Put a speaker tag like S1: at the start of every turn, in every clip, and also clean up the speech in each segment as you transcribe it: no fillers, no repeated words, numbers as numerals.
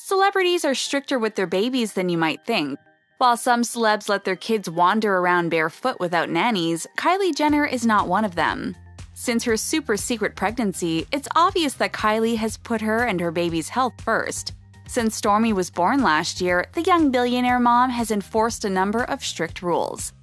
S1: Celebrities are stricter with their babies than you might think. While some celebs let their kids wander around barefoot without nannies, Kylie Jenner is not one of them. Since her super secret pregnancy, it's obvious that Kylie has put her and her baby's health first. Since Stormi was born last year, the young billionaire mom has enforced a number of strict rules.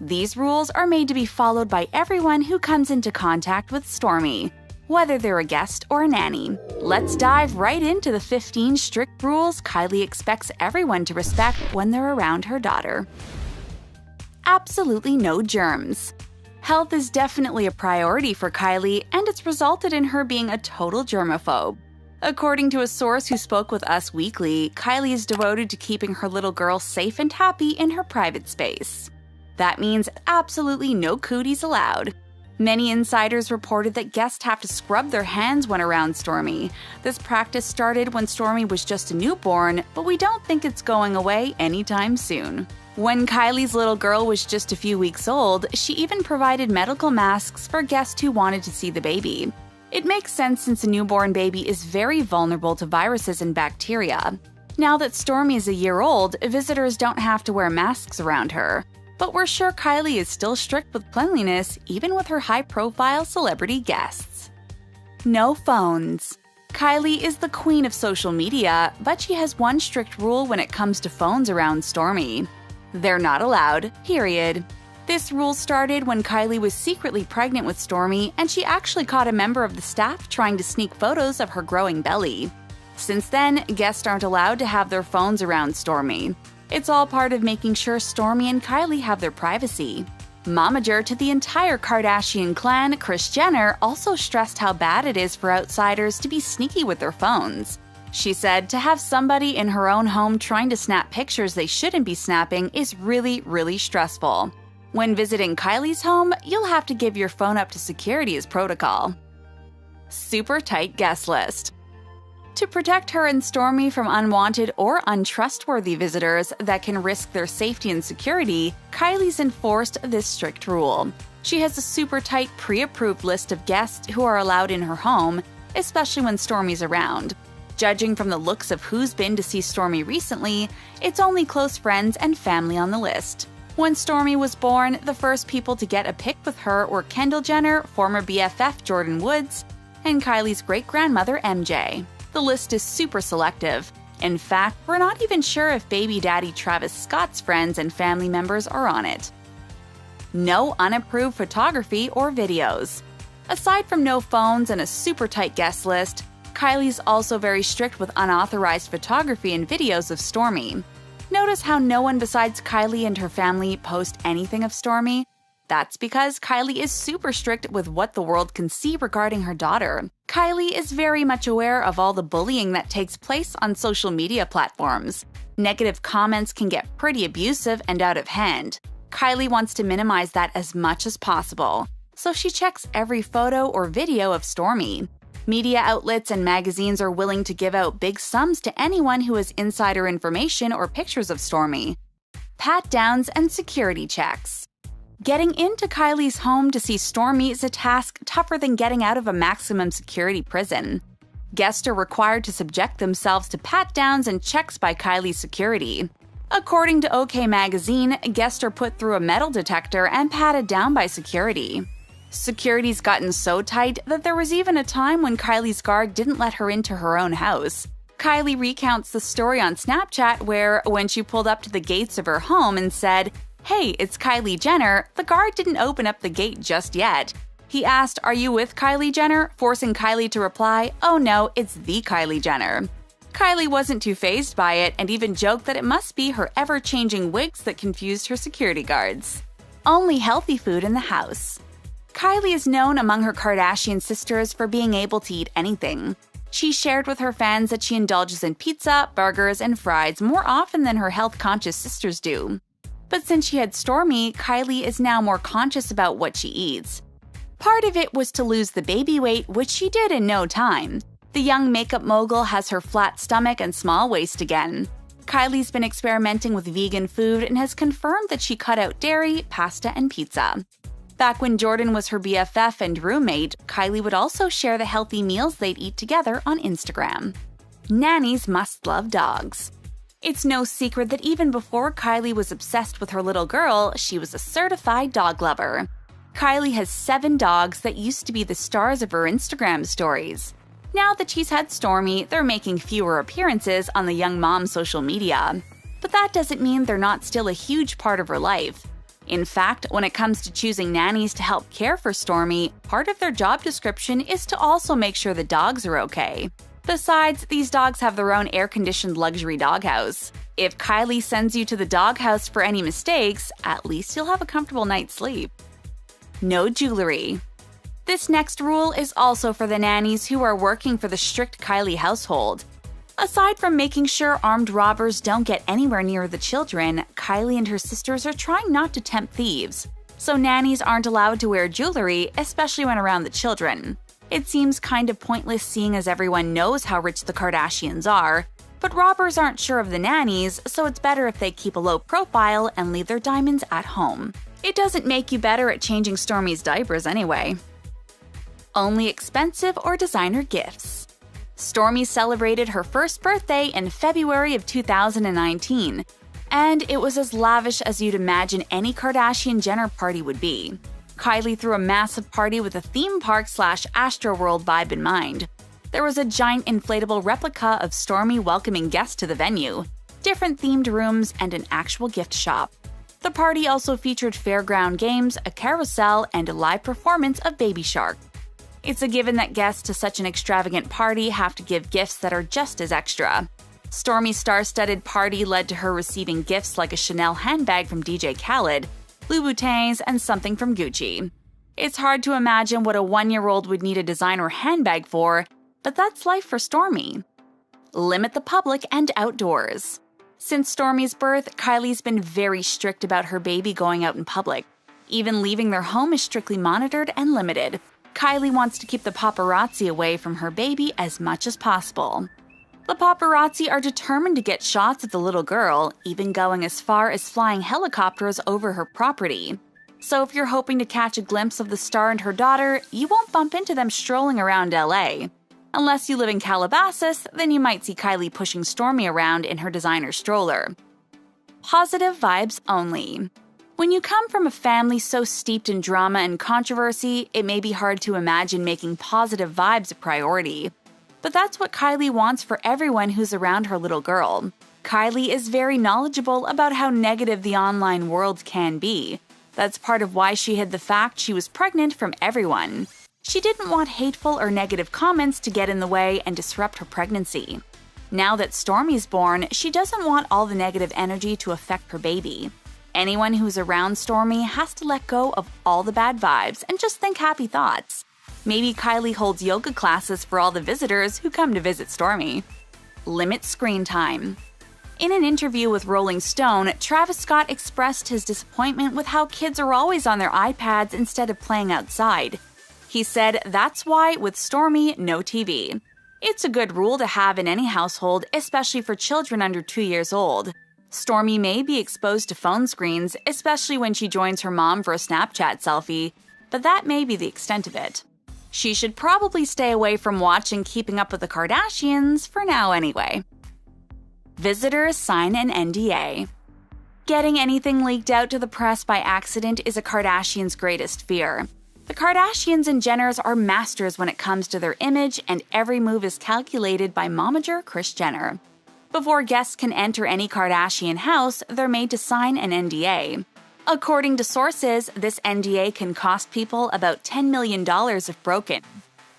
S1: These rules are made to be followed by everyone who comes into contact with Stormi, whether they're a guest or a nanny. Let's dive right into the 15 strict rules Kylie expects everyone to respect when they're around her daughter. Absolutely no germs. Health is definitely a priority for Kylie, and it's resulted in her being a total germaphobe. According to a source who spoke with Us Weekly, Kylie is devoted to keeping her little girl safe and happy in her private space. That means absolutely no cooties allowed. Many insiders reported that guests have to scrub their hands when around Stormi. This practice started when Stormi was just a newborn, but we don't think it's going away anytime soon. When Kylie's little girl was just a few weeks old, she even provided medical masks for guests who wanted to see the baby. It makes sense since a newborn baby is very vulnerable to viruses and bacteria. Now that Stormi is a year old, visitors don't have to wear masks around her. But we're sure Kylie is still strict with cleanliness, even with her high-profile celebrity guests. No phones. Kylie is the queen of social media, but she has one strict rule when it comes to phones around Stormi. They're not allowed, period. This rule started when Kylie was secretly pregnant with Stormi, and she actually caught a member of the staff trying to sneak photos of her growing belly. Since then, guests aren't allowed to have their phones around Stormi. It's all part of making sure Stormi and Kylie have their privacy. Momager to the entire Kardashian clan, Kris Jenner, also stressed how bad it is for outsiders to be sneaky with their phones. She said to have somebody in her own home trying to snap pictures they shouldn't be snapping is really, really stressful. When visiting Kylie's home, you'll have to give your phone up to security as protocol. Super tight guest list. To protect her and Stormi from unwanted or untrustworthy visitors that can risk their safety and security, Kylie's enforced this strict rule. She has a super tight pre-approved list of guests who are allowed in her home, especially when Stormi's around. Judging from the looks of who's been to see Stormi recently, it's only close friends and family on the list. When Stormi was born, the first people to get a pic with her were Kendall Jenner, former BFF Jordan Woods, and Kylie's great-grandmother MJ. The list is super selective. In fact, we're not even sure if baby daddy Travis Scott's friends and family members are on it. No unapproved photography or videos. Aside from no phones and a super tight guest list, Kylie's also very strict with unauthorized photography and videos of Stormi. Notice how no one besides Kylie and her family post anything of Stormi? That's because Kylie is super strict with what the world can see regarding her daughter. Kylie is very much aware of all the bullying that takes place on social media platforms. Negative comments can get pretty abusive and out of hand. Kylie wants to minimize that as much as possible, so she checks every photo or video of Stormi. Media outlets and magazines are willing to give out big sums to anyone who has insider information or pictures of Stormi. Pat-downs and security checks. Getting into Kylie's home to see Stormi is a task tougher than getting out of a maximum security prison. Guests are required to subject themselves to pat-downs and checks by Kylie's security. According to OK Magazine, guests are put through a metal detector and patted down by security. Security's gotten so tight that there was even a time when Kylie's guard didn't let her into her own house. Kylie recounts the story on Snapchat where, when she pulled up to the gates of her home and said, "Hey, it's Kylie Jenner," the guard didn't open up the gate just yet. He asked, "Are you with Kylie Jenner?" forcing Kylie to reply, "Oh no, it's the Kylie Jenner." Kylie wasn't too fazed by it and even joked that it must be her ever-changing wigs that confused her security guards. Only healthy food in the house. Kylie is known among her Kardashian sisters for being able to eat anything. She shared with her fans that she indulges in pizza, burgers, and fries more often than her health-conscious sisters do. But since she had Stormi, Kylie is now more conscious about what she eats. Part of it was to lose the baby weight, which she did in no time. The young makeup mogul has her flat stomach and small waist again. Kylie's been experimenting with vegan food and has confirmed that she cut out dairy, pasta, and pizza. Back when Jordan was her BFF and roommate, Kylie would also share the healthy meals they'd eat together on Instagram. Nannies must love dogs. It's no secret that even before Kylie was obsessed with her little girl, she was a certified dog lover. Kylie has 7 dogs that used to be the stars of her Instagram stories. Now that she's had Stormi, they're making fewer appearances on the young mom's social media. But that doesn't mean they're not still a huge part of her life. In fact, when it comes to choosing nannies to help care for Stormi, part of their job description is to also make sure the dogs are okay. Besides, these dogs have their own air-conditioned luxury doghouse. If Kylie sends you to the doghouse for any mistakes, at least you'll have a comfortable night's sleep. No jewelry. This next rule is also for the nannies who are working for the strict Kylie household. Aside from making sure armed robbers don't get anywhere near the children, Kylie and her sisters are trying not to tempt thieves. So nannies aren't allowed to wear jewelry, especially when around the children. It seems kind of pointless seeing as everyone knows how rich the Kardashians are, but robbers aren't sure of the nannies, so it's better if they keep a low profile and leave their diamonds at home. It doesn't make you better at changing Stormi's diapers anyway. Only expensive or designer gifts. Stormi celebrated her first birthday in February of 2019, and it was as lavish as you'd imagine any Kardashian-Jenner party would be. Kylie threw a massive party with a theme park/Astroworld vibe in mind. There was a giant inflatable replica of Stormi welcoming guests to the venue, different themed rooms, and an actual gift shop. The party also featured fairground games, a carousel, and a live performance of Baby Shark. It's a given that guests to such an extravagant party have to give gifts that are just as extra. Stormi's star-studded party led to her receiving gifts like a Chanel handbag from DJ Khaled, Louboutins, and something from Gucci. It's hard to imagine what a 1-year-old would need a designer handbag for, but that's life for Stormi. Limit the public and outdoors. Since Stormi's birth, Kylie's been very strict about her baby going out in public. Even leaving their home is strictly monitored and limited. Kylie wants to keep the paparazzi away from her baby as much as possible. The paparazzi are determined to get shots of the little girl, even going as far as flying helicopters over her property. So if you're hoping to catch a glimpse of the star and her daughter, you won't bump into them strolling around LA. Unless you live in Calabasas, then you might see Kylie pushing Stormi around in her designer stroller. Positive vibes only. When you come from a family so steeped in drama and controversy, it may be hard to imagine making positive vibes a priority. But that's what Kylie wants for everyone who's around her little girl. Kylie is very knowledgeable about how negative the online world can be. That's part of why she hid the fact she was pregnant from everyone. She didn't want hateful or negative comments to get in the way and disrupt her pregnancy. Now that Stormi's born, she doesn't want all the negative energy to affect her baby. Anyone who's around Stormi has to let go of all the bad vibes and just think happy thoughts. Maybe Kylie holds yoga classes for all the visitors who come to visit Stormi. Limit screen time. In an interview with Rolling Stone, Travis Scott expressed his disappointment with how kids are always on their iPads instead of playing outside. He said that's why, with Stormi, no TV. It's a good rule to have in any household, especially for children under 2 years old. Stormi may be exposed to phone screens, especially when she joins her mom for a Snapchat selfie, but that may be the extent of it. She should probably stay away from watching Keeping Up with the Kardashians for now anyway. Visitors sign an NDA. Getting anything leaked out to the press by accident is a Kardashian's greatest fear. The Kardashians and Jenners are masters when it comes to their image, and every move is calculated by momager Kris Jenner. Before guests can enter any Kardashian house, they're made to sign an NDA. According to sources, this NDA can cost people about $10 million if broken.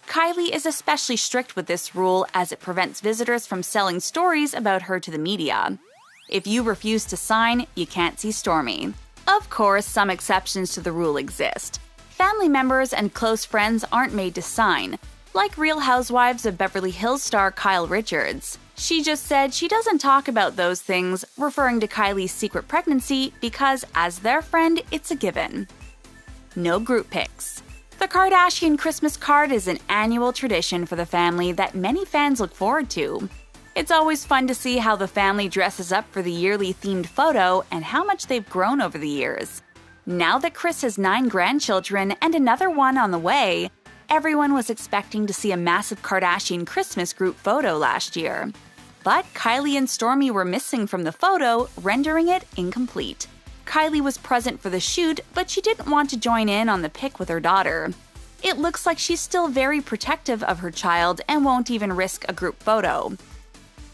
S1: Kylie is especially strict with this rule as it prevents visitors from selling stories about her to the media. If you refuse to sign, you can't see Stormi. Of course, some exceptions to the rule exist. Family members and close friends aren't made to sign, like Real Housewives of Beverly Hills star Kyle Richards. She just said she doesn't talk about those things, referring to Kylie's secret pregnancy because, as their friend, it's a given. No group pics. The Kardashian Christmas card is an annual tradition for the family that many fans look forward to. It's always fun to see how the family dresses up for the yearly themed photo and how much they've grown over the years. Now that Kris has 9 grandchildren and another one on the way, everyone was expecting to see a massive Kardashian Christmas group photo last year. But Kylie and Stormi were missing from the photo, rendering it incomplete. Kylie was present for the shoot, but she didn't want to join in on the pic with her daughter. It looks like she's still very protective of her child and won't even risk a group photo.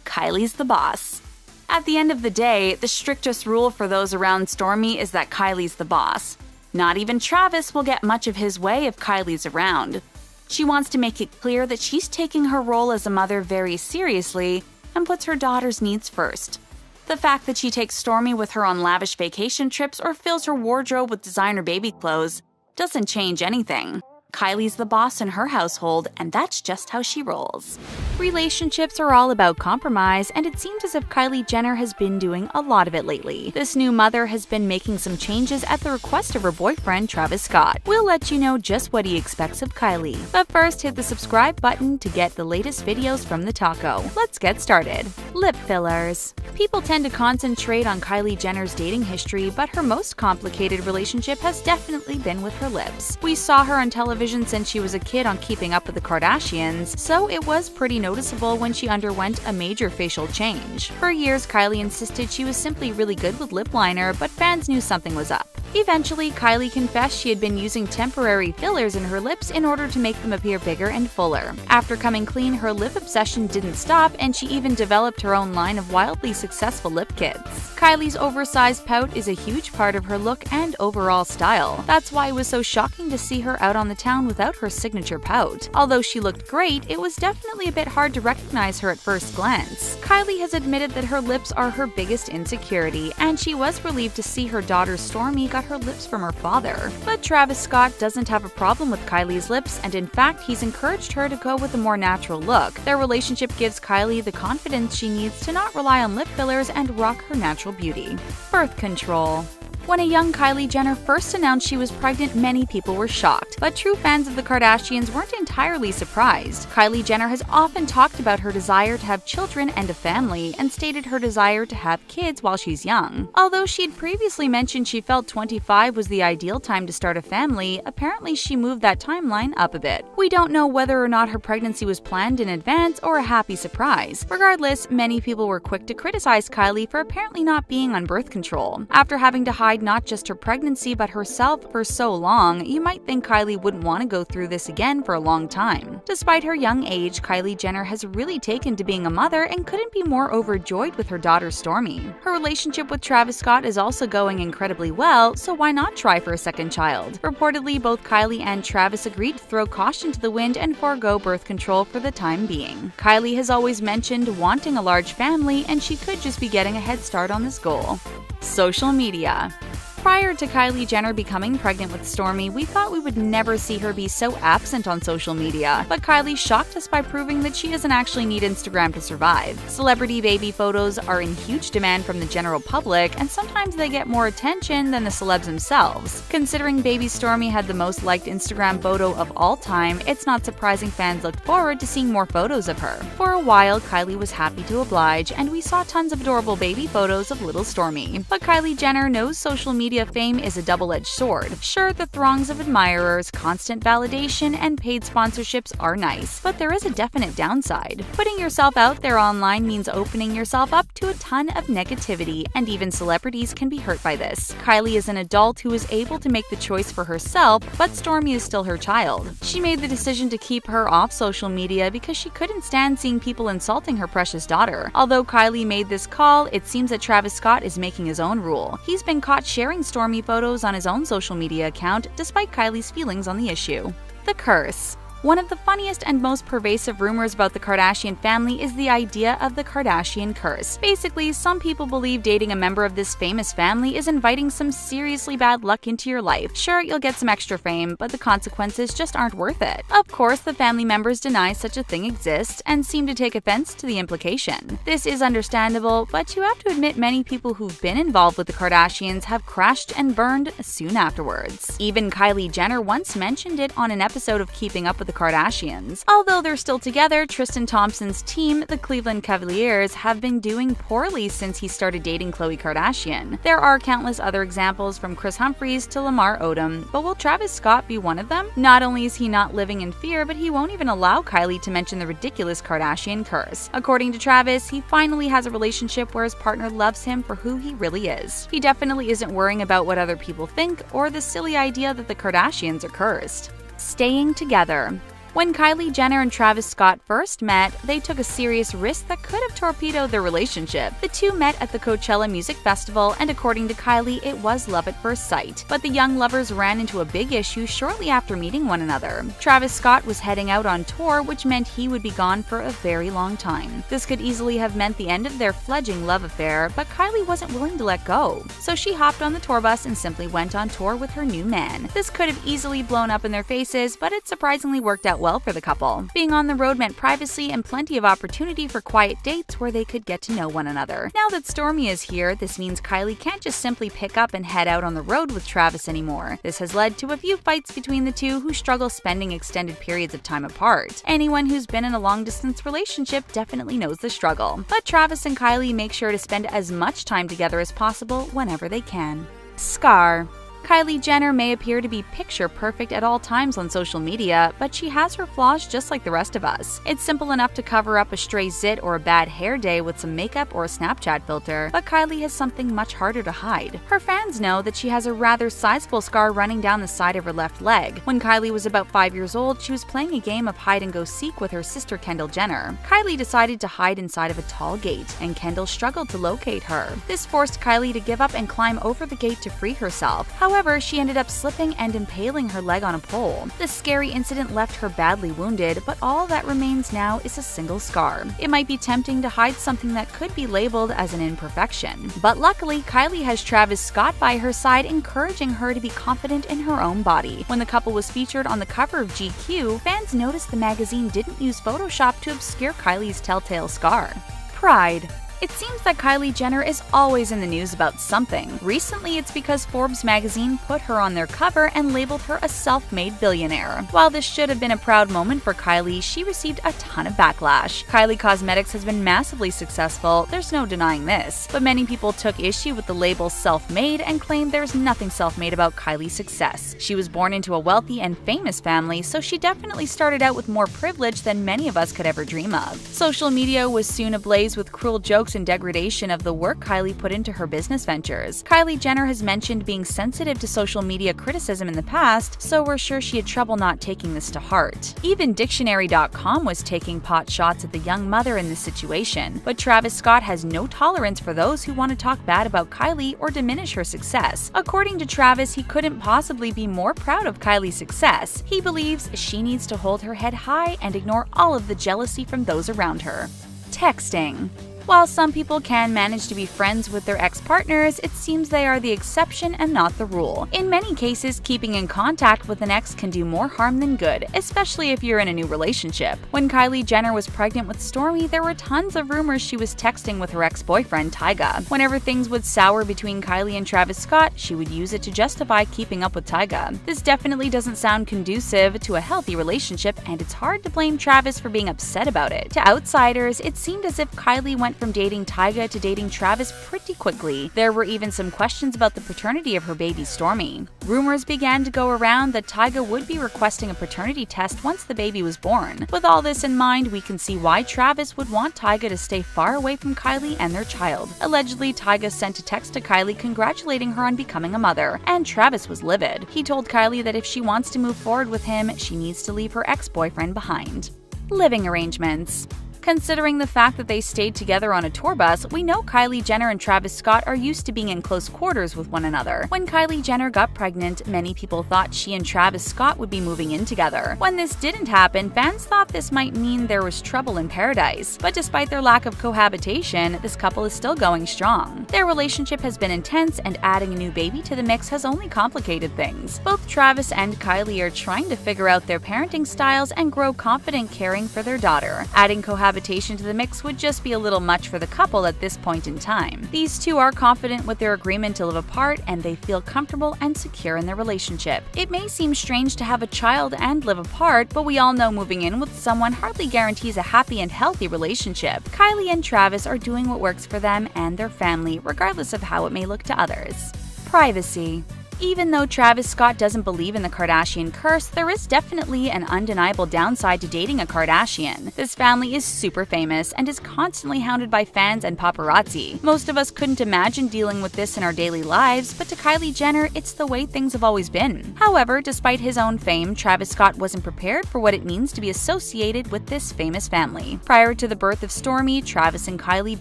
S1: Kylie's the boss. At the end of the day, the strictest rule for those around Stormi is that Kylie's the boss. Not even Travis will get much of his way if Kylie's around. She wants to make it clear that she's taking her role as a mother very seriously and puts her daughter's needs first. The fact that she takes Stormi with her on lavish vacation trips or fills her wardrobe with designer baby clothes doesn't change anything. Kylie's the boss in her household, and that's just how she rolls. Relationships are all about compromise, and it seems as if Kylie Jenner has been doing a lot of it lately. This new mother has been making some changes at the request of her boyfriend, Travis Scott. We'll let you know just what he expects of Kylie. But first, hit the subscribe button to get the latest videos from the taco. Let's get started. Lip fillers. People tend to concentrate on Kylie Jenner's dating history, but her most complicated relationship has definitely been with her lips. We saw her on television since she was a kid on Keeping Up with the Kardashians, so it was pretty noticeable when she underwent a major facial change. For years, Kylie insisted she was simply really good with lip liner, but fans knew something was up. Eventually, Kylie confessed she had been using temporary fillers in her lips in order to make them appear bigger and fuller. After coming clean, her lip obsession didn't stop, and she even developed her own line of wildly successful lip kits. Kylie's oversized pout is a huge part of her look and overall style. That's why it was so shocking to see her out on the town without her signature pout. Although she looked great, it was definitely a bit hard to recognize her at first glance. Kylie has admitted that her lips are her biggest insecurity, and she was relieved to see her daughter Stormi got her lips from her father. But Travis Scott doesn't have a problem with Kylie's lips, and in fact, he's encouraged her to go with a more natural look. Their relationship gives Kylie the confidence she needs to not rely on lip fillers and rock her natural beauty. Birth control. When a young Kylie Jenner first announced she was pregnant, many people were shocked, but true fans of the Kardashians weren't entirely surprised. Kylie Jenner has often talked about her desire to have children and a family, and stated her desire to have kids while she's young. Although she'd previously mentioned she felt 25 was the ideal time to start a family, apparently she moved that timeline up a bit. We don't know whether or not her pregnancy was planned in advance or a happy surprise. Regardless, many people were quick to criticize Kylie for apparently not being on birth control. After having to hide not just her pregnancy but herself for so long, you might think Kylie wouldn't want to go through this again for a long time. Despite her young age, Kylie Jenner has really taken to being a mother and couldn't be more overjoyed with her daughter Stormi. Her relationship with Travis Scott is also going incredibly well, so why not try for a second child? Reportedly, both Kylie and Travis agreed to throw caution to the wind and forego birth control for the time being. Kylie has always mentioned wanting a large family, and she could just be getting a head start on this goal. Social media. Prior to Kylie Jenner becoming pregnant with Stormi, we thought we would never see her be so absent on social media, but Kylie shocked us by proving that she doesn't actually need Instagram to survive. Celebrity baby photos are in huge demand from the general public, and sometimes they get more attention than the celebs themselves. Considering baby Stormi had the most liked Instagram photo of all time, it's not surprising fans looked forward to seeing more photos of her. For a while, Kylie was happy to oblige, and we saw tons of adorable baby photos of little Stormi. But Kylie Jenner knows social media fame is a double-edged sword. Sure, the throngs of admirers, constant validation, and paid sponsorships are nice, but there is a definite downside. Putting yourself out there online means opening yourself up to a ton of negativity, and even celebrities can be hurt by this. Kylie is an adult who is able to make the choice for herself, but Stormi is still her child. She made the decision to keep her off social media because she couldn't stand seeing people insulting her precious daughter. Although Kylie made this call, it seems that Travis Scott is making his own rule. He's been caught sharing Stormi photos on his own social media account, despite Kylie's feelings on the issue. The curse. One of the funniest and most pervasive rumors about the Kardashian family is the idea of the Kardashian curse. Basically, some people believe dating a member of this famous family is inviting some seriously bad luck into your life. Sure, you'll get some extra fame, but the consequences just aren't worth it. Of course, the family members deny such a thing exists and seem to take offense to the implication. This is understandable, but you have to admit many people who've been involved with the Kardashians have crashed and burned soon afterwards. Even Kylie Jenner once mentioned it on an episode of Keeping Up with the Kardashians. Although they're still together, Tristan Thompson's team, the Cleveland Cavaliers, have been doing poorly since he started dating Khloe Kardashian. There are countless other examples from Kris Humphries to Lamar Odom, but will Travis Scott be one of them? Not only is he not living in fear, but he won't even allow Kylie to mention the ridiculous Kardashian curse. According to Travis, he finally has a relationship where his partner loves him for who he really is. He definitely isn't worrying about what other people think or the silly idea that the Kardashians are cursed. Staying together. When Kylie Jenner and Travis Scott first met, they took a serious risk that could have torpedoed their relationship. The two met at the Coachella Music Festival, and according to Kylie, it was love at first sight. But the young lovers ran into a big issue shortly after meeting one another. Travis Scott was heading out on tour, which meant he would be gone for a very long time. This could easily have meant the end of their fledgling love affair, but Kylie wasn't willing to let go. So she hopped on the tour bus and simply went on tour with her new man. This could have easily blown up in their faces, but it surprisingly worked out well for the couple. Being on the road meant privacy and plenty of opportunity for quiet dates where they could get to know one another. Now that Stormi is here, this means Kylie can't just simply pick up and head out on the road with Travis anymore. This has led to a few fights between the two, who struggle spending extended periods of time apart. Anyone who's been in a long-distance relationship definitely knows the struggle. But Travis and Kylie make sure to spend as much time together as possible whenever they can. Scar. Kylie Jenner may appear to be picture perfect at all times on social media, but she has her flaws just like the rest of us. It's simple enough to cover up a stray zit or a bad hair day with some makeup or a Snapchat filter, but Kylie has something much harder to hide. Her fans know that she has a rather sizable scar running down the side of her left leg. When Kylie was about 5 years old, she was playing a game of hide-and-go-seek with her sister Kendall Jenner. Kylie decided to hide inside of a tall gate, and Kendall struggled to locate her. This forced Kylie to give up and climb over the gate to free herself. However, she ended up slipping and impaling her leg on a pole. This scary incident left her badly wounded, but all that remains now is a single scar. It might be tempting to hide something that could be labeled as an imperfection. But luckily, Kylie has Travis Scott by her side, encouraging her to be confident in her own body. When the couple was featured on the cover of GQ, fans noticed the magazine didn't use Photoshop to obscure Kylie's telltale scar. Pride. It seems that Kylie Jenner is always in the news about something. Recently, it's because Forbes magazine put her on their cover and labeled her a self-made billionaire. While this should have been a proud moment for Kylie, she received a ton of backlash. Kylie Cosmetics has been massively successful, there's no denying this. But many people took issue with the label self-made and claimed there's nothing self-made about Kylie's success. She was born into a wealthy and famous family, so she definitely started out with more privilege than many of us could ever dream of. Social media was soon ablaze with cruel jokes and degradation of the work Kylie put into her business ventures. Kylie Jenner has mentioned being sensitive to social media criticism in the past, so we're sure she had trouble not taking this to heart. Even Dictionary.com was taking pot shots at the young mother in this situation, but Travis Scott has no tolerance for those who want to talk bad about Kylie or diminish her success. According to Travis, he couldn't possibly be more proud of Kylie's success. He believes she needs to hold her head high and ignore all of the jealousy from those around her. Texting. While some people can manage to be friends with their ex-partners, it seems they are the exception and not the rule. In many cases, keeping in contact with an ex can do more harm than good, especially if you're in a new relationship. When Kylie Jenner was pregnant with Stormi, there were tons of rumors she was texting with her ex-boyfriend, Tyga. Whenever things would sour between Kylie and Travis Scott, she would use it to justify keeping up with Tyga. This definitely doesn't sound conducive to a healthy relationship, and it's hard to blame Travis for being upset about it. To outsiders, it seemed as if Kylie went from dating Tyga to dating Travis pretty quickly. There were even some questions about the paternity of her baby Stormi. Rumors began to go around that Tyga would be requesting a paternity test once the baby was born. With all this in mind, we can see why Travis would want Tyga to stay far away from Kylie and their child. Allegedly, Tyga sent a text to Kylie congratulating her on becoming a mother, and Travis was livid. He told Kylie that if she wants to move forward with him, she needs to leave her ex-boyfriend behind. Living arrangements. Considering the fact that they stayed together on a tour bus, we know Kylie Jenner and Travis Scott are used to being in close quarters with one another. When Kylie Jenner got pregnant, many people thought she and Travis Scott would be moving in together. When this didn't happen, fans thought this might mean there was trouble in paradise. But despite their lack of cohabitation, this couple is still going strong. Their relationship has been intense, and adding a new baby to the mix has only complicated things. Both Travis and Kylie are trying to figure out their parenting styles and grow confident caring for their daughter. Adding cohabitation cohabitation to the mix would just be a little much for the couple at this point in time. These two are confident with their agreement to live apart, and they feel comfortable and secure in their relationship. It may seem strange to have a child and live apart, but we all know moving in with someone hardly guarantees a happy and healthy relationship. Kylie and Travis are doing what works for them and their family, regardless of how it may look to others. Privacy. Even though Travis Scott doesn't believe in the Kardashian curse, there is definitely an undeniable downside to dating a Kardashian. This family is super famous and is constantly hounded by fans and paparazzi. Most of us couldn't imagine dealing with this in our daily lives, but to Kylie Jenner, it's the way things have always been. However, despite his own fame, Travis Scott wasn't prepared for what it means to be associated with this famous family. Prior to the birth of Stormi, Travis and Kylie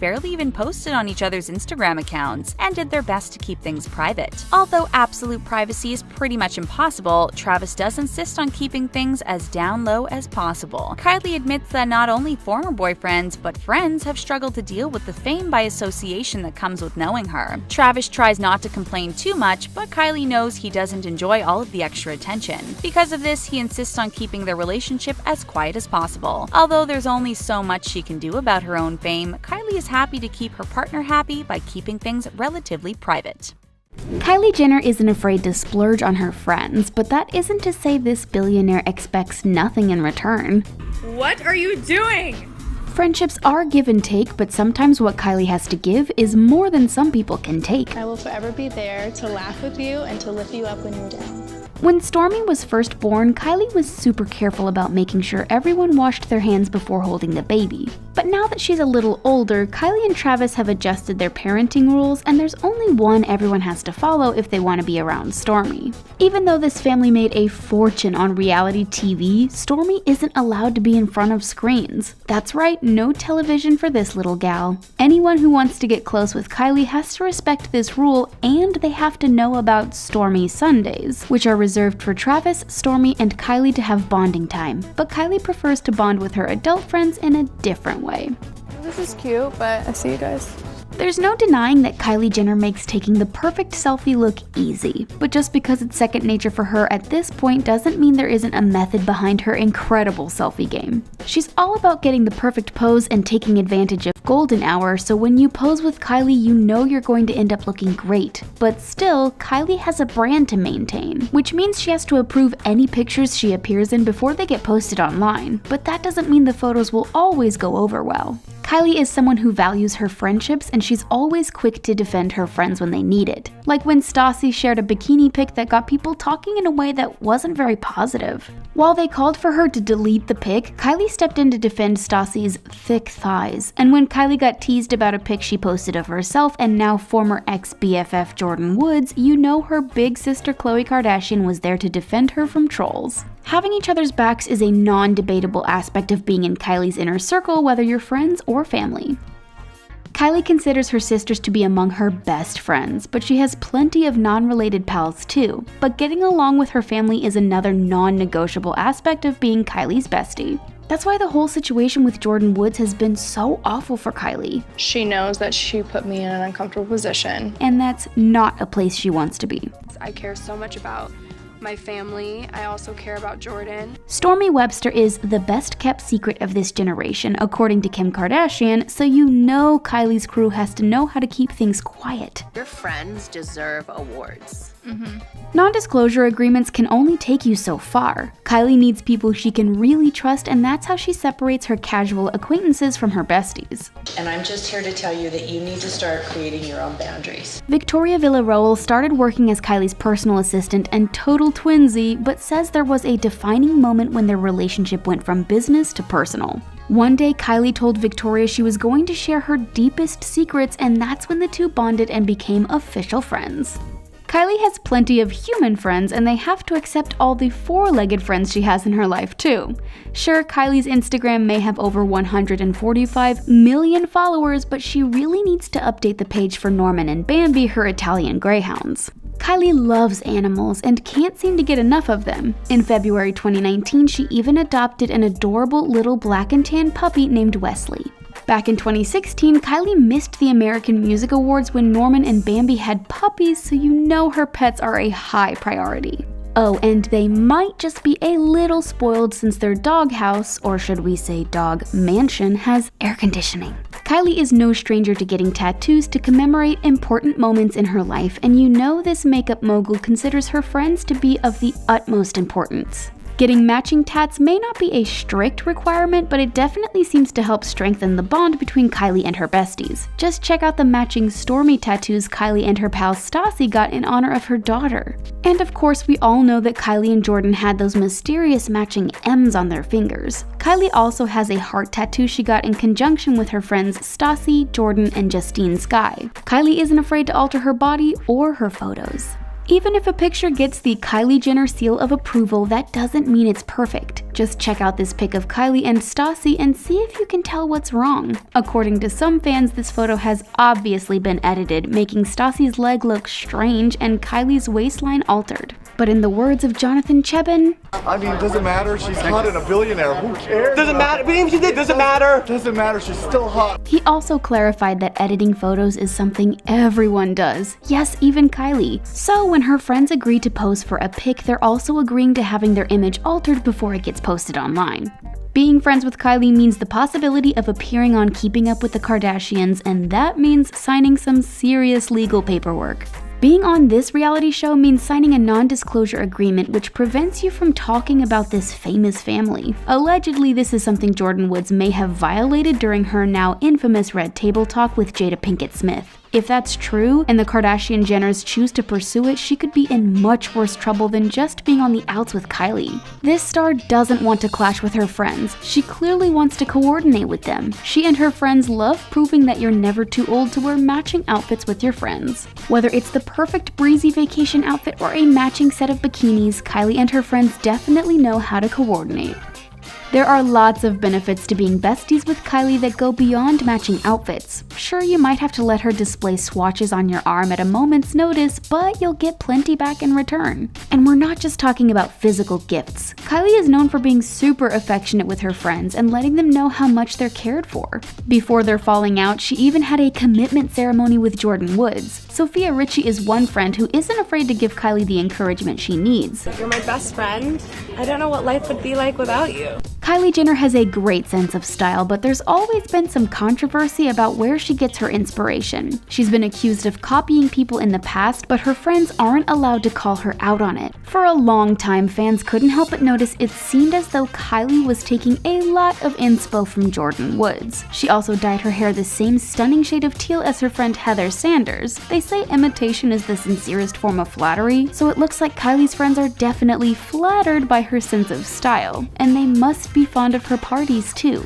S1: barely even posted on each other's Instagram accounts and did their best to keep things private. Although absolute privacy is pretty much impossible, Travis does insist on keeping things as down low as possible. Kylie admits that not only former boyfriends, but friends have struggled to deal with the fame by association that comes with knowing her. Travis tries not to complain too much, but Kylie knows he doesn't enjoy all of the extra attention. Because of this, he insists on keeping their relationship as quiet as possible. Although there's only so much she can do about her own fame, Kylie is happy to keep her partner happy by keeping things relatively private.
S2: Kylie Jenner isn't afraid to splurge on her friends, but that isn't to say this billionaire expects nothing in return.
S3: What are you doing?
S2: Friendships are give and take, but sometimes what Kylie has to give is more than some people can take.
S4: I will forever be there to laugh with you and to lift you up when you're down.
S2: When Stormi was first born, Kylie was super careful about making sure everyone washed their hands before holding the baby. But now that she's a little older, Kylie and Travis have adjusted their parenting rules, and there's only one everyone has to follow if they want to be around Stormi. Even though this family made a fortune on reality TV, Stormi isn't allowed to be in front of screens. That's right, no television for this little gal. Anyone who wants to get close with Kylie has to respect this rule, and they have to know about Stormi Sundays, which are reserved for Travis, Stormi, and Kylie to have bonding time. But Kylie prefers to bond with her adult friends in a different way.
S4: This is cute, but I see you guys.
S2: There's no denying that Kylie Jenner makes taking the perfect selfie look easy, but just because it's second nature for her at this point doesn't mean there isn't a method behind her incredible selfie game. She's all about getting the perfect pose and taking advantage of golden hour, so when you pose with Kylie, you know you're going to end up looking great. But still, Kylie has a brand to maintain, which means she has to approve any pictures she appears in before they get posted online, but that doesn't mean the photos will always go over well. Kylie is someone who values her friendships, and she's always quick to defend her friends when they need it. Like when Stassie shared a bikini pic that got people talking in a way that wasn't very positive. While they called for her to delete the pic, Kylie stepped in to defend Stassie's thick thighs. And when Kylie got teased about a pic she posted of herself and now former ex-BFF Jordan Woods, you know her big sister Khloe Kardashian was there to defend her from trolls. Having each other's backs is a non-debatable aspect of being in Kylie's inner circle, whether you're friends or family. Kylie considers her sisters to be among her best friends, but she has plenty of non-related pals too. But getting along with her family is another non-negotiable aspect of being Kylie's bestie. That's why the whole situation with Jordan Woods has been so awful for Kylie.
S4: She knows that she put me in an uncomfortable position.
S2: And that's not a place she wants to be.
S5: I care so much about my family. I also care about Jordan.
S2: Stormi Webster is the best kept secret of this generation, according to Kim Kardashian, so you know Kylie's crew has to know how to keep things quiet.
S6: Your friends deserve awards.
S2: Non-disclosure agreements can only take you so far. Kylie needs people she can really trust, and that's how she separates her casual acquaintances from her besties.
S6: And I'm just here to tell you that you need to start creating your own boundaries.
S2: Victoria Villarroel started working as Kylie's personal assistant and total twinsy, but says there was a defining moment when their relationship went from business to personal. One day, Kylie told Victoria she was going to share her deepest secrets, and that's when the two bonded and became official friends. Kylie has plenty of human friends, and they have to accept all the four-legged friends she has in her life too. Sure, Kylie's Instagram may have over 145 million followers, but she really needs to update the page for Norman and Bambi, her Italian greyhounds. Kylie loves animals and can't seem to get enough of them. In February 2019, she even adopted an adorable little black and tan puppy named Wesley. Back in 2016, Kylie missed the American Music Awards when Norman and Bambi had puppies, so you know her pets are a high priority. Oh, and they might just be a little spoiled since their doghouse, or should we say dog mansion, has air conditioning. Kylie is no stranger to getting tattoos to commemorate important moments in her life, and you know this makeup mogul considers her friends to be of the utmost importance. Getting matching tats may not be a strict requirement, but it definitely seems to help strengthen the bond between Kylie and her besties. Just check out the matching Stormi tattoos Kylie and her pal Stassie got in honor of her daughter. And of course, we all know that Kylie and Jordan had those mysterious matching M's on their fingers. Kylie also has a heart tattoo she got in conjunction with her friends Stassie, Jordan, and Justine Skye. Kylie isn't afraid to alter her body or her photos. Even if a picture gets the Kylie Jenner seal of approval, that doesn't mean it's perfect. Just check out this pic of Kylie and Stassie and see if you can tell what's wrong. According to some fans, this photo has obviously been edited, making Stassie's leg look strange and Kylie's waistline altered. But in the words of Jonathan Chebin,
S7: I mean, doesn't matter. She's hot and a billionaire. Who cares?
S8: Doesn't matter. But even if she did, doesn't matter.
S7: Doesn't matter. She's still hot.
S2: He also clarified that editing photos is something everyone does. Yes, even Kylie. So when her friends agree to pose for a pic, they're also agreeing to having their image altered before it gets posted online. Being friends with Kylie means the possibility of appearing on Keeping Up with the Kardashians, and that means signing some serious legal paperwork. Being on this reality show means signing a non-disclosure agreement which prevents you from talking about this famous family. Allegedly, this is something Jordyn Woods may have violated during her now infamous Red Table Talk with Jada Pinkett Smith. If that's true, and the Kardashian Jenners choose to pursue it, she could be in much worse trouble than just being on the outs with Kylie. This star doesn't want to clash with her friends. She clearly wants to coordinate with them. She and her friends love proving that you're never too old to wear matching outfits with your friends. Whether it's the perfect breezy vacation outfit or a matching set of bikinis, Kylie and her friends definitely know how to coordinate. There are lots of benefits to being besties with Kylie that go beyond matching outfits. Sure, you might have to let her display swatches on your arm at a moment's notice, but you'll get plenty back in return. And we're not just talking about physical gifts. Kylie is known for being super affectionate with her friends and letting them know how much they're cared for. Before their falling out, she even had a commitment ceremony with Jordyn Woods. Sophia Richie is one friend who isn't afraid to give Kylie the encouragement she needs.
S3: You're my best friend. I don't know what life would be like without you.
S2: Kylie Jenner has a great sense of style, but there's always been some controversy about where she gets her inspiration. She's been accused of copying people in the past, but her friends aren't allowed to call her out on it. For a long time, fans couldn't help but notice it seemed as though Kylie was taking a lot of inspo from Jordyn Woods. She also dyed her hair the same stunning shade of teal as her friend Heather Sanders. They say imitation is the sincerest form of flattery, so it looks like Kylie's friends are definitely flattered by her sense of style, and they must be fond of her parties too.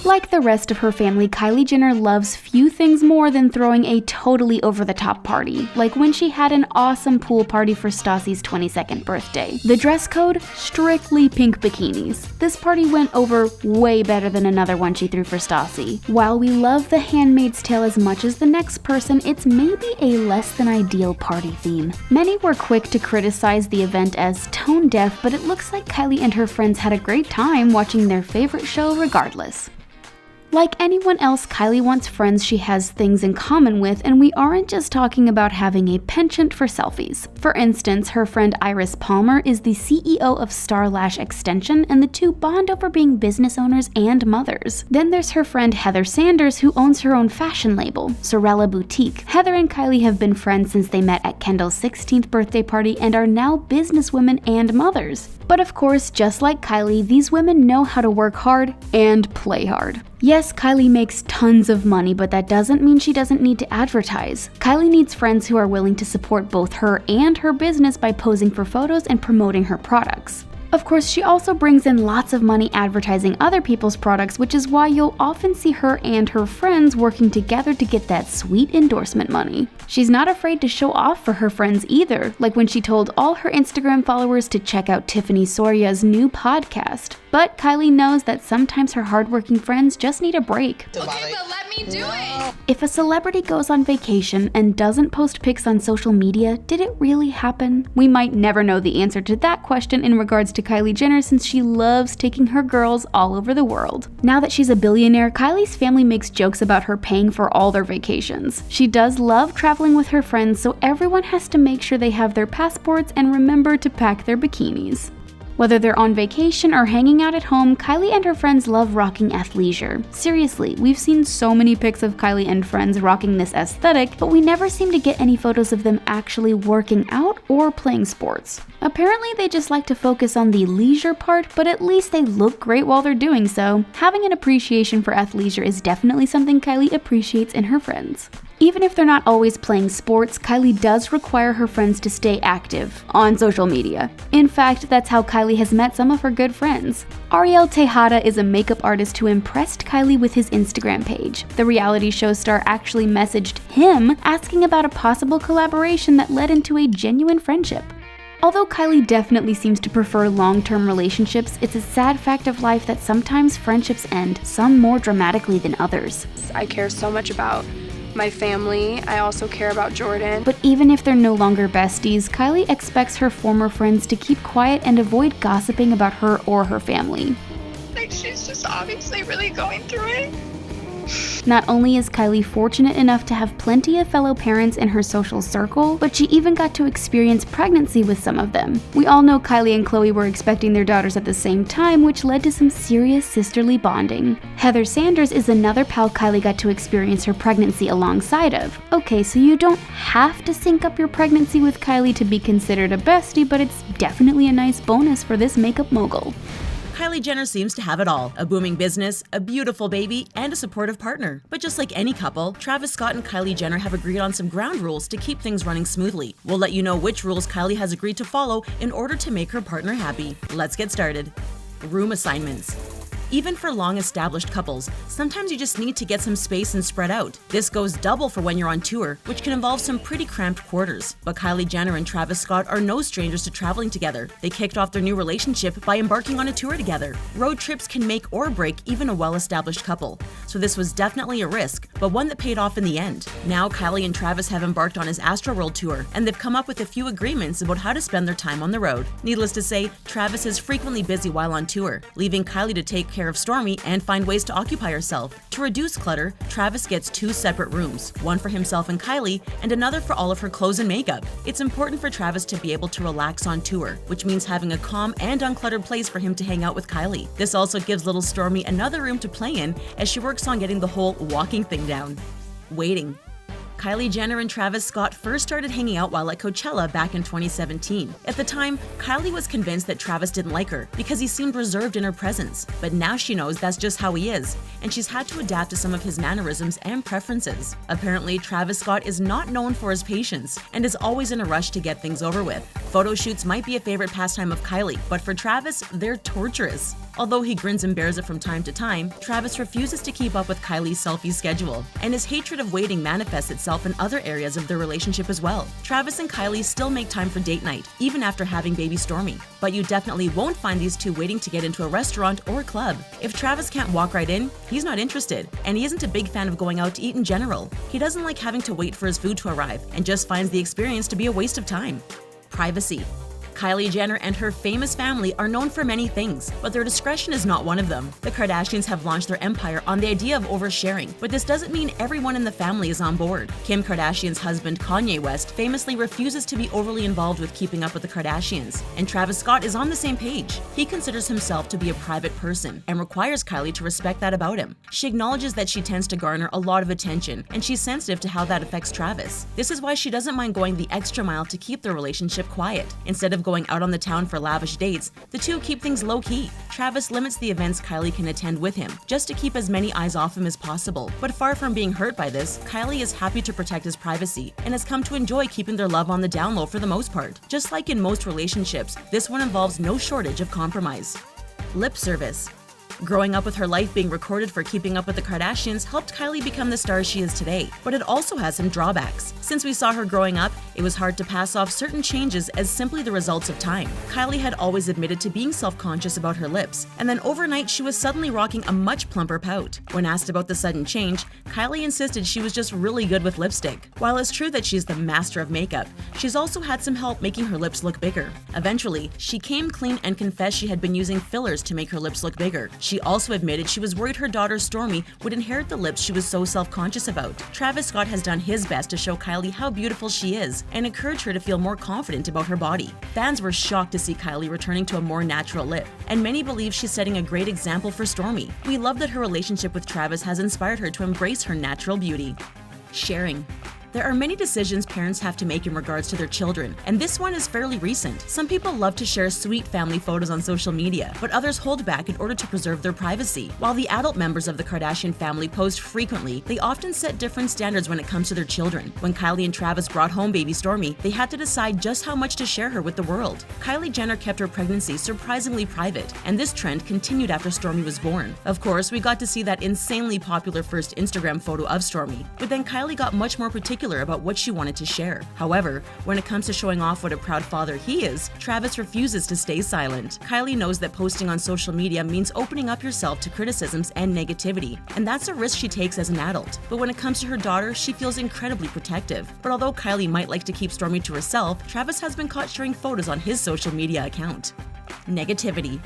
S2: Like the rest of her family, Kylie Jenner loves few things more than throwing a totally over-the-top party, like when she had an awesome pool party for Stassie's 22nd birthday. The dress code? Strictly pink bikinis. This party went over way better than another one she threw for Stassie. While we love The Handmaid's Tale as much as the next person, it's maybe a less than ideal party theme. Many were quick to criticize the event as tone deaf, but it looks like Kylie and her friends had a great time watching their favorite show regardless. Like anyone else, Kylie wants friends she has things in common with, and we aren't just talking about having a penchant for selfies. For instance, her friend Iris Palmer is the CEO of Star Lash Extension, and the two bond over being business owners and mothers. Then there's her friend Heather Sanders, who owns her own fashion label, Sorella Boutique. Heather and Kylie have been friends since they met at Kendall's 16th birthday party and are now businesswomen and mothers. But of course, just like Kylie, these women know how to work hard and play hard. Yes, Kylie makes tons of money, but that doesn't mean she doesn't need to advertise. Kylie needs friends who are willing to support both her and her business by posing for photos and promoting her products. Of course, she also brings in lots of money advertising other people's products, which is why you'll often see her and her friends working together to get that sweet endorsement money. She's not afraid to show off for her friends either, like when she told all her Instagram followers to check out Tiffany Soria's new podcast. But Kylie knows that sometimes her hardworking friends just need a break.
S3: Okay, but let me do it!
S2: If a celebrity goes on vacation and doesn't post pics on social media, did it really happen? We might never know the answer to that question in regards to to Kylie Jenner since she loves taking her girls all over the world. Now that she's a billionaire, Kylie's family makes jokes about her paying for all their vacations. She does love traveling with her friends, so everyone has to make sure they have their passports and remember to pack their bikinis. Whether they're on vacation or hanging out at home, Kylie and her friends love rocking athleisure. Seriously, we've seen so many pics of Kylie and friends rocking this aesthetic, but we never seem to get any photos of them actually working out or playing sports. Apparently, they just like to focus on the leisure part, but at least they look great while they're doing so. Having an appreciation for athleisure is definitely something Kylie appreciates in her friends. Even if they're not always playing sports, Kylie does require her friends to stay active on social media. In fact, that's how Kylie has met some of her good friends. Ariel Tejada is a makeup artist who impressed Kylie with his Instagram page. The reality show star actually messaged him asking about a possible collaboration that led into a genuine friendship. Although Kylie definitely seems to prefer long-term relationships, it's a sad fact of life that sometimes friendships end, some more dramatically than others.
S5: I care so much about my family. I also care about Jordan.
S2: But even if they're no longer besties, Kylie expects her former friends to keep quiet and avoid gossiping about her or her family.
S5: Like, she's just obviously really going through it.
S2: Not only is Kylie fortunate enough to have plenty of fellow parents in her social circle, but she even got to experience pregnancy with some of them. We all know Kylie and Khloe were expecting their daughters at the same time, which led to some serious sisterly bonding. Heather Sanders is another pal Kylie got to experience her pregnancy alongside of. Okay, so you don't have to sync up your pregnancy with Kylie to be considered a bestie, but it's definitely a nice bonus for this makeup mogul.
S9: Kylie Jenner seems to have it all: a booming business, a beautiful baby, and a supportive partner. But just like any couple, Travis Scott and Kylie Jenner have agreed on some ground rules to keep things running smoothly. We'll let you know which rules Kylie has agreed to follow in order to make her partner happy. Let's get started. Room assignments. Even for long-established couples, sometimes you just need to get some space and spread out. This goes double for when you're on tour, which can involve some pretty cramped quarters. But Kylie Jenner and Travis Scott are no strangers to traveling together. They kicked off their new relationship by embarking on a tour together. Road trips can make or break even a well-established couple, so this was definitely a risk, but one that paid off in the end. Now Kylie and Travis have embarked on his Astroworld tour, and they've come up with a few agreements about how to spend their time on the road. Needless to say, Travis is frequently busy while on tour, leaving Kylie to take care of Stormi and find ways to occupy herself. To reduce clutter, Travis gets 2 separate rooms, one for himself and Kylie, and another for all of her clothes and makeup. It's important for Travis to be able to relax on tour, which means having a calm and uncluttered place for him to hang out with Kylie. This also gives little Stormi another room to play in as she works on getting the whole walking thing down. Waiting. Kylie Jenner and Travis Scott first started hanging out while at Coachella back in 2017. At the time, Kylie was convinced that Travis didn't like her because he seemed reserved in her presence, but now she knows that's just how he is, and she's had to adapt to some of his mannerisms and preferences. Apparently, Travis Scott is not known for his patience and is always in a rush to get things over with. Photo shoots might be a favorite pastime of Kylie, but for Travis, they're torturous. Although he grins and bears it from time to time, Travis refuses to keep up with Kylie's selfie schedule, and his hatred of waiting manifests itself in other areas of their relationship as well. Travis and Kylie still make time for date night, even after having baby Stormi. But you definitely won't find these two waiting to get into a restaurant or club. If Travis can't walk right in, he's not interested, and he isn't a big fan of going out to eat in general. He doesn't like having to wait for his food to arrive, and just finds the experience to be a waste of time. Privacy. Kylie Jenner and her famous family are known for many things, but their discretion is not one of them. The Kardashians have launched their empire on the idea of oversharing, but this doesn't mean everyone in the family is on board. Kim Kardashian's husband Kanye West famously refuses to be overly involved with keeping up with the Kardashians, and Travis Scott is on the same page. He considers himself to be a private person and requires Kylie to respect that about him. She acknowledges that she tends to garner a lot of attention, and she's sensitive to how that affects Travis. This is why she doesn't mind going the extra mile to keep their relationship quiet. Instead of going out on the town for lavish dates, the two keep things low-key. Travis limits the events Kylie can attend with him, just to keep as many eyes off him as possible. But far from being hurt by this, Kylie is happy to protect his privacy and has come to enjoy keeping their love on the down low for the most part. Just like in most relationships, this one involves no shortage of compromise. Lip service. Growing up with her life being recorded for keeping up with the Kardashians helped Kylie become the star she is today, but it also has some drawbacks. Since we saw her growing up, it was hard to pass off certain changes as simply the results of time. Kylie had always admitted to being self-conscious about her lips, and then overnight she was suddenly rocking a much plumper pout. When asked about the sudden change, Kylie insisted she was just really good with lipstick. While it's true that she's the master of makeup, she's also had some help making her lips look bigger. Eventually, she came clean and confessed she had been using fillers to make her lips look bigger. She also admitted she was worried her daughter Stormi would inherit the lips she was so self-conscious about. Travis Scott has done his best to show Kylie how beautiful she is and encourage her to feel more confident about her body. Fans were shocked to see Kylie returning to a more natural lip, and many believe she's setting a great example for Stormi. We love that her relationship with Travis has inspired her to embrace her natural beauty. Sharing. There are many decisions parents have to make in regards to their children, and this one is fairly recent. Some people love to share sweet family photos on social media, but others hold back in order to preserve their privacy. While the adult members of the Kardashian family post frequently, they often set different standards when it comes to their children. When Kylie and Travis brought home baby Stormi, they had to decide just how much to share her with the world. Kylie Jenner kept her pregnancy surprisingly private, and this trend continued after Stormi was born. Of course, we got to see that insanely popular first Instagram photo of Stormi, but then Kylie got much more particular about what she wanted to share. However, when it comes to showing off what a proud father he is, Travis refuses to stay silent. Kylie knows that posting on social media means opening up yourself to criticisms and negativity, and that's a risk she takes as an adult. But when it comes to her daughter, she feels incredibly protective. But although Kylie might like to keep Stormi to herself, Travis has been caught sharing photos on his social media account. Negativity.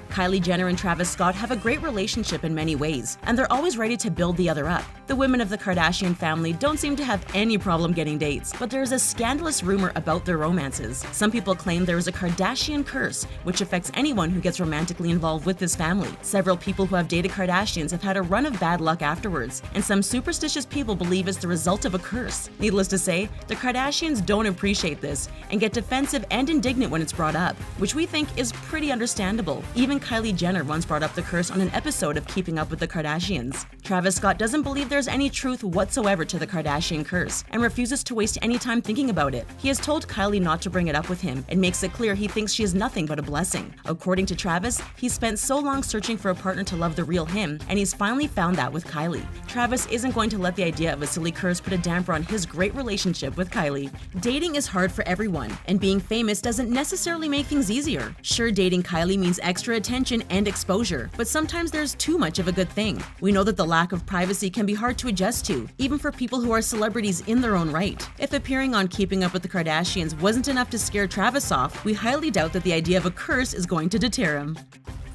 S9: Kylie Jenner and Travis Scott have a great relationship in many ways, and they're always ready to build the other up. The women of the Kardashian family don't seem to have any problem getting dates, but there is a scandalous rumor about their romances. Some people claim there is a Kardashian curse, which affects anyone who gets romantically involved with this family. Several people who have dated Kardashians have had a run of bad luck afterwards, and some superstitious people believe it's the result of a curse. Needless to say, the Kardashians don't appreciate this and get defensive and indignant when it's brought up, which we think is pretty understandable. Even Kylie Jenner once brought up the curse on an episode of Keeping Up with the Kardashians. Travis Scott doesn't believe there's any truth whatsoever to the Kardashian curse and refuses to waste any time thinking about it. He has told Kylie not to bring it up with him and makes it clear he thinks she is nothing but a blessing. According to Travis, he spent so long searching for a partner to love the real him, and he's finally found that with Kylie. Travis isn't going to let the idea of a silly curse put a damper on his great relationship with Kylie. Dating is hard for everyone, and being famous doesn't necessarily make things easier. Sure, dating Kylie means extra attention and exposure, but sometimes there's too much of a good thing. We know that the lack of privacy can be hard to adjust to, even for people who are celebrities in their own right. If appearing on Keeping Up with the Kardashians wasn't enough to scare Travis off, we highly doubt that the idea of a curse is going to deter him.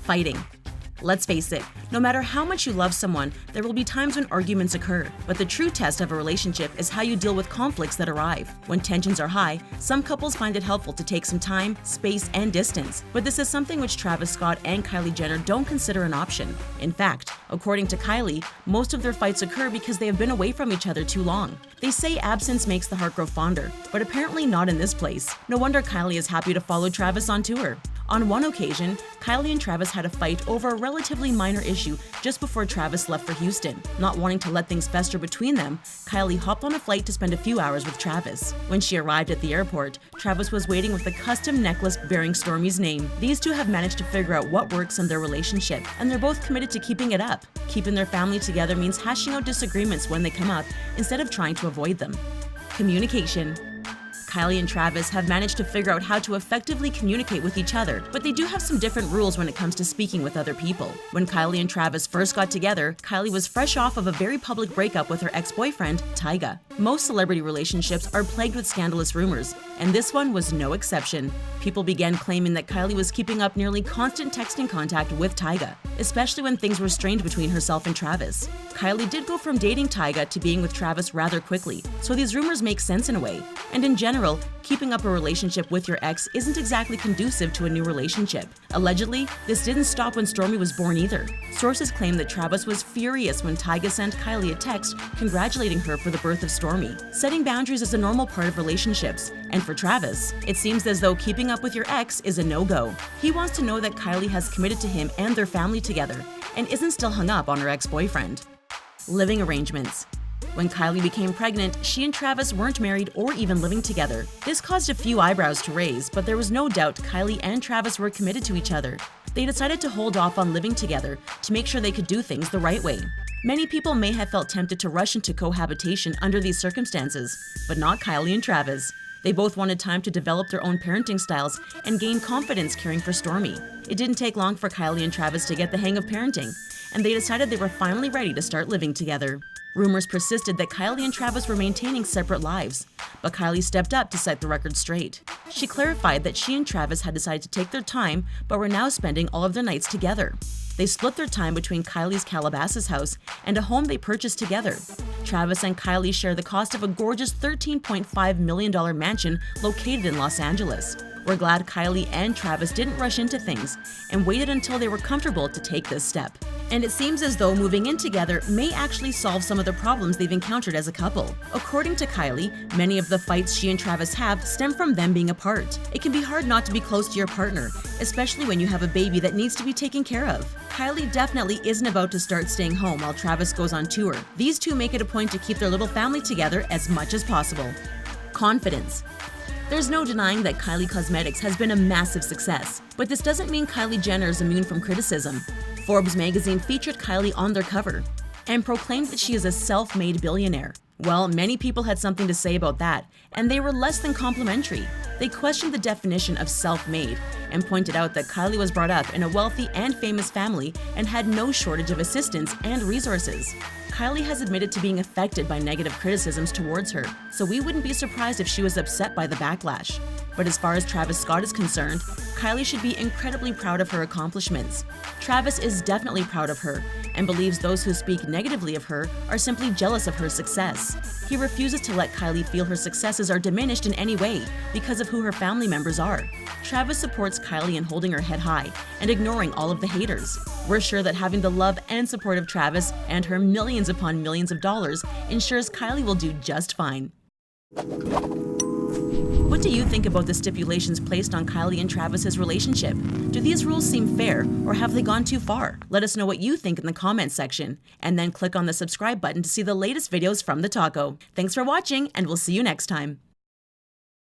S9: Fighting. Let's face it, no matter how much you love someone, there will be times when arguments occur. But the true test of a relationship is how you deal with conflicts that arrive. When tensions are high, some couples find it helpful to take some time, space, and distance. But this is something which Travis Scott and Kylie Jenner don't consider an option. In fact, according to Kylie, most of their fights occur because they have been away from each other too long. They say absence makes the heart grow fonder, but apparently not in this place. No wonder Kylie is happy to follow Travis on tour. On one occasion, Kylie and Travis had a fight over a relatively minor issue just before Travis left for Houston. Not wanting to let things fester between them, Kylie hopped on a flight to spend a few hours with Travis. When she arrived at the airport, Travis was waiting with a custom necklace bearing Stormi's name. These two have managed to figure out what works in their relationship, and they're both committed to keeping it up. Keeping their family together means hashing out disagreements when they come up instead of trying to avoid them. Communication. Kylie and Travis have managed to figure out how to effectively communicate with each other, but they do have some different rules when it comes to speaking with other people. When Kylie and Travis first got together, Kylie was fresh off of a very public breakup with her ex-boyfriend, Tyga. Most celebrity relationships are plagued with scandalous rumors, and this one was no exception. People began claiming that Kylie was keeping up nearly constant texting contact with Tyga, especially when things were strained between herself and Travis. Kylie did go from dating Tyga to being with Travis rather quickly, so these rumors make sense in a way. And in general, keeping up a relationship with your ex isn't exactly conducive to a new relationship. Allegedly, this didn't stop when Stormi was born either. Sources claim that Travis was furious when Tyga sent Kylie a text congratulating her for the birth of Stormi. Setting boundaries is a normal part of relationships, and for Travis, it seems as though keeping up with your ex is a no-go. He wants to know that Kylie has committed to him and their family together, and isn't still hung up on her ex-boyfriend. Living arrangements. When Kylie became pregnant, she and Travis weren't married or even living together. This caused a few eyebrows to raise, but there was no doubt Kylie and Travis were committed to each other. They decided to hold off on living together to make sure they could do things the right way. Many people may have felt tempted to rush into cohabitation under these circumstances, but not Kylie and Travis. They both wanted time to develop their own parenting styles and gain confidence caring for Stormi. It didn't take long for Kylie and Travis to get the hang of parenting, and they decided they were finally ready to start living together. Rumors persisted that Kylie and Travis were maintaining separate lives, but Kylie stepped up to set the record straight. She clarified that she and Travis had decided to take their time, but were now spending all of their nights together. They split their time between Kylie's Calabasas house and a home they purchased together. Travis and Kylie share the cost of a gorgeous $13.5 million mansion located in Los Angeles. We're glad Kylie and Travis didn't rush into things and waited until they were comfortable to take this step. And it seems as though moving in together may actually solve some of the problems they've encountered as a couple. According to Kylie, many of the fights she and Travis have stem from them being apart. It can be hard not to be close to your partner, especially when you have a baby that needs to be taken care of. Kylie definitely isn't about to start staying home while Travis goes on tour. These two make it a point to keep their little family together as much as possible. Confidence. There's no denying that Kylie Cosmetics has been a massive success, but this doesn't mean Kylie Jenner is immune from criticism. Forbes magazine featured Kylie on their cover and proclaimed that she is a self-made billionaire. Well, many people had something to say about that, and they were less than complimentary. They questioned the definition of self-made and pointed out that Kylie was brought up in a wealthy and famous family and had no shortage of assistance and resources. Kylie has admitted to being affected by negative criticisms towards her, so we wouldn't be surprised if she was upset by the backlash. But as far as Travis Scott is concerned, Kylie should be incredibly proud of her accomplishments. Travis is definitely proud of her and believes those who speak negatively of her are simply jealous of her success. He refuses to let Kylie feel her successes are diminished in any way because of who her family members are. Travis supports Kylie in holding her head high and ignoring all of the haters. We're sure that having the love and support of Travis and her millions upon millions of dollars ensures Kylie will do just fine. What do you think about the stipulations placed on Kylie and Travis's relationship? Do these rules seem fair, or have they gone too far? Let us know what you think in the comments section, and then click on the subscribe button to see the latest videos from the taco. Thanks for watching, and we'll see you next time.